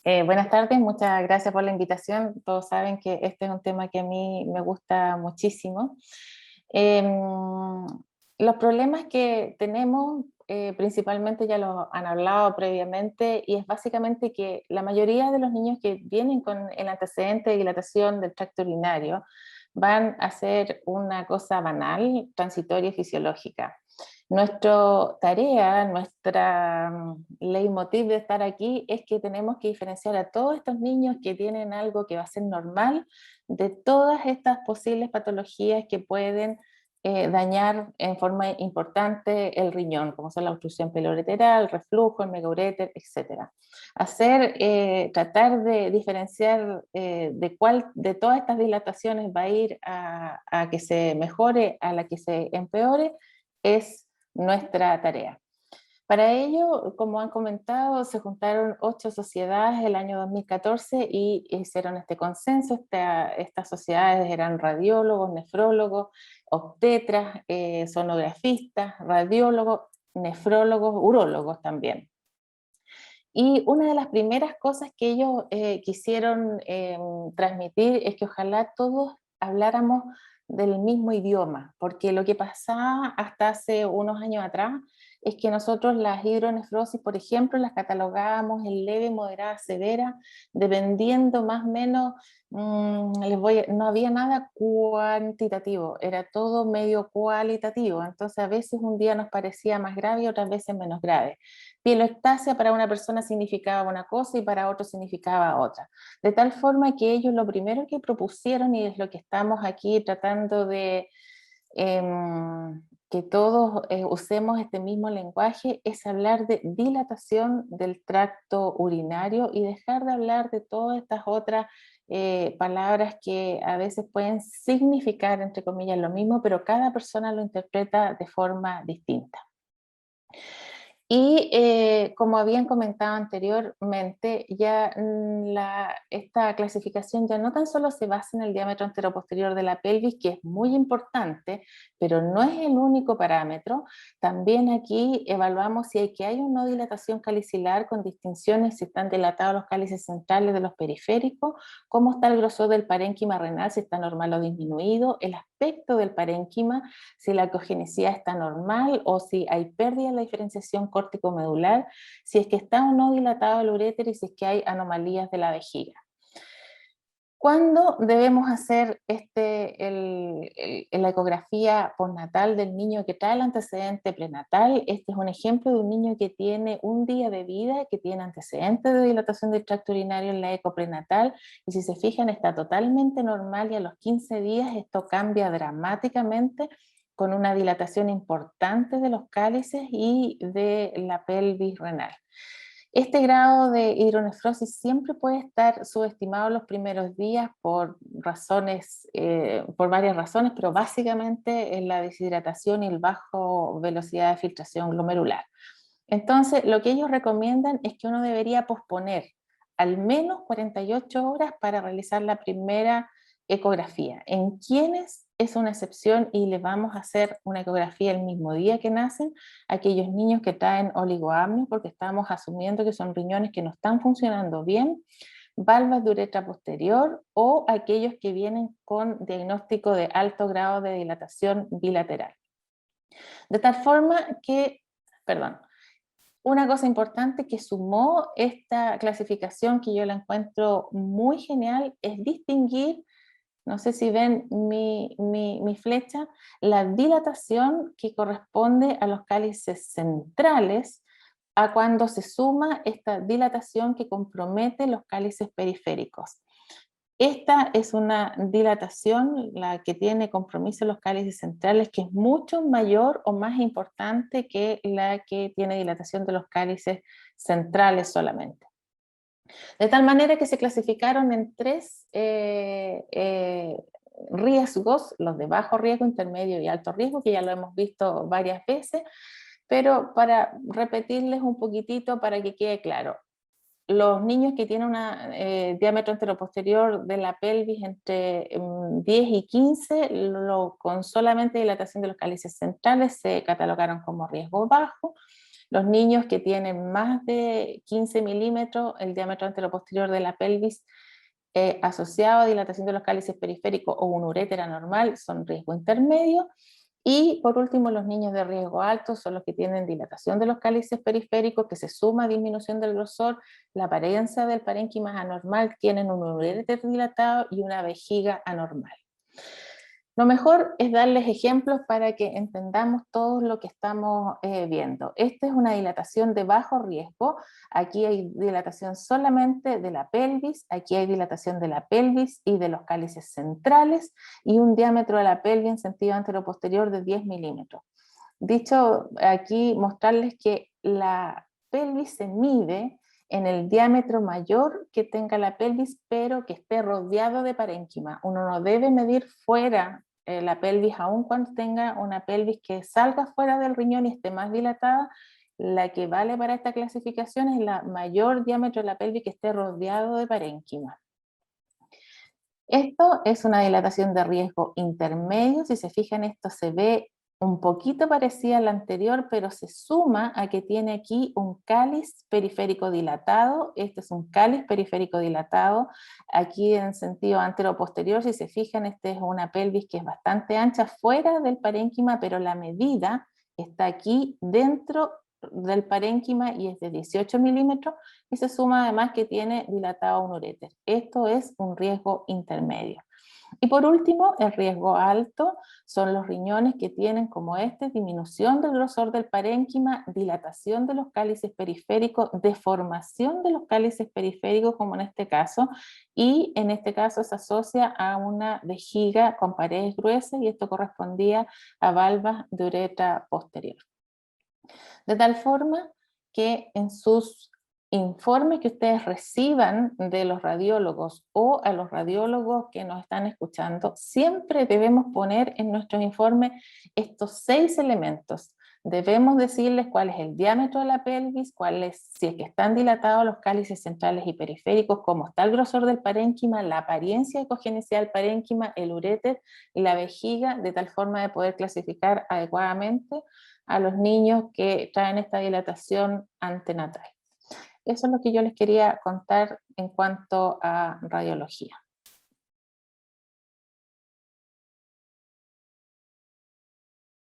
Buenas tardes, muchas gracias por la invitación. Todos saben que este es un tema que a mí me gusta muchísimo. Los problemas que tenemos, principalmente ya lo han hablado previamente, y es básicamente que la mayoría de los niños que vienen con el antecedente de dilatación del tracto urinario van a hacer una cosa banal, transitoria y fisiológica. Nuestra tarea, nuestra leitmotiv de estar aquí es que tenemos que diferenciar a todos estos niños que tienen algo que va a ser normal de todas estas posibles patologías que pueden dañar en forma importante el riñón, como son la obstrucción piloreteral, el reflujo, el megaureter, etc. Tratar de diferenciar de cuál de todas estas dilataciones va a ir a que se mejore, a la que se empeore, es nuestra tarea. Para ello, como han comentado, se juntaron 8 sociedades el año 2014 y hicieron este consenso. Estas sociedades eran radiólogos, nefrólogos, obstetras, sonografistas, radiólogos, nefrólogos, urólogos también. Y una de las primeras cosas que ellos quisieron transmitir es que ojalá todos habláramos del mismo idioma, porque lo que pasaba hasta hace unos años atrás es que nosotros las hidronefrosis, por ejemplo, las catalogábamos en leve, moderada, severa, dependiendo más o menos, no había nada cuantitativo, era todo medio cualitativo, entonces a veces un día nos parecía más grave y otras veces menos grave. Piloectasia para una persona significaba una cosa y para otro significaba otra. De tal forma que ellos lo primero que propusieron, y es lo que estamos aquí tratando de que todos usemos este mismo lenguaje, es hablar de dilatación del tracto urinario y dejar de hablar de todas estas otras palabras que a veces pueden significar, entre comillas, lo mismo, pero cada persona lo interpreta de forma distinta. Y como habían comentado anteriormente, ya esta clasificación ya no tan solo se basa en el diámetro anteroposterior de la pelvis, que es muy importante, pero no es el único parámetro. También aquí evaluamos si hay o no dilatación calicilar, con distinciones si están dilatados los cálices centrales de los periféricos, cómo está el grosor del parénquima renal, si está normal o disminuido, el aspecto del parénquima, si la ecogenicidad está normal o si hay pérdida en la diferenciación córtico-medular, si es que está o no dilatado el uréter y si es que hay anomalías de la vejiga. ¿Cuándo debemos hacer la ecografía postnatal del niño que trae el antecedente prenatal? Este es un ejemplo de un niño que tiene un día de vida, que tiene antecedentes de dilatación del tracto urinario en la eco prenatal, y si se fijan está totalmente normal, y a los 15 días esto cambia dramáticamente con una dilatación importante de los cálices y de la pelvis renal. Este grado de hidronefrosis siempre puede estar subestimado en los primeros días por por varias razones, pero básicamente es la deshidratación y el bajo velocidad de filtración glomerular. Entonces, lo que ellos recomiendan es que uno debería posponer al menos 48 horas para realizar la primera ecografía. En quienes es una excepción y le vamos a hacer una ecografía el mismo día que nacen, aquellos niños que traen oligoamnios, porque estamos asumiendo que son riñones que no están funcionando bien, valvas de uretra posterior, o aquellos que vienen con diagnóstico de alto grado de dilatación bilateral. De tal forma que, perdón, una cosa importante que sumó esta clasificación, que yo la encuentro muy genial, es distinguir, no sé si ven mi flecha, la dilatación que corresponde a los cálices centrales, a cuando se suma esta dilatación que compromete los cálices periféricos. Esta es una dilatación, la que tiene compromiso en los cálices centrales, que es mucho mayor o más importante que la que tiene dilatación de los cálices centrales solamente. De tal manera que se clasificaron en tres riesgos: los de bajo riesgo, intermedio y alto riesgo, que ya lo hemos visto varias veces, pero para repetirles un poquitito para que quede claro. Los niños que tienen un diámetro anteroposterior de la pelvis entre 10 y 15, con solamente dilatación de los cálices centrales, se catalogaron como riesgo bajo. Los niños que tienen más de 15 milímetros, el diámetro anteroposterior de la pelvis, asociado a dilatación de los cálices periféricos o un uréter anormal, son riesgo intermedio. Y por último, los niños de riesgo alto son los que tienen dilatación de los cálices periféricos, que se suma a disminución del grosor, la apariencia del parénquima anormal, tienen un uréter dilatado y una vejiga anormal. Lo mejor es darles ejemplos para que entendamos todo lo que estamos viendo. Esta es una dilatación de bajo riesgo. Aquí hay dilatación solamente de la pelvis, aquí hay dilatación de la pelvis y de los cálices centrales y un diámetro de la pelvis en sentido anteroposterior de 10 milímetros. Dicho aquí, mostrarles que la pelvis se mide en el diámetro mayor que tenga la pelvis, pero que esté rodeado de parénquima. Uno no debe medir fuera la pelvis, aun cuando tenga una pelvis que salga fuera del riñón y esté más dilatada. La que vale para esta clasificación es la mayor diámetro de la pelvis que esté rodeado de parénquima. Esto es una dilatación de riesgo intermedio. Si se fijan, esto se ve un poquito parecida a la anterior, pero se suma a que tiene aquí un cáliz periférico dilatado. Este es un cáliz periférico dilatado. Aquí en sentido antero-posterior, si se fijan, esta es una pelvis que es bastante ancha fuera del parénquima, pero la medida está aquí dentro del parénquima y es de 18 milímetros, y se suma además que tiene dilatado un uréter. Esto es un riesgo intermedio. Y por último, el riesgo alto son los riñones que tienen como este disminución del grosor del parénquima, dilatación de los cálices periféricos, deformación de los cálices periféricos como en este caso, y en este caso se asocia a una vejiga con paredes gruesas y esto correspondía a valvas de uretra posterior. De tal forma que en sus informes que ustedes reciban de los radiólogos o a los radiólogos que nos están escuchando, siempre debemos poner en nuestros informes estos 6 elementos. Debemos decirles cuál es el diámetro de la pelvis, cuál es, si es que están dilatados los cálices centrales y periféricos, cómo está el grosor del parénquima, la apariencia ecogénesis del parénquima, el uréter y la vejiga, de tal forma de poder clasificar adecuadamente a los niños que traen esta dilatación antenatal. Eso es lo que yo les quería contar en cuanto a radiología.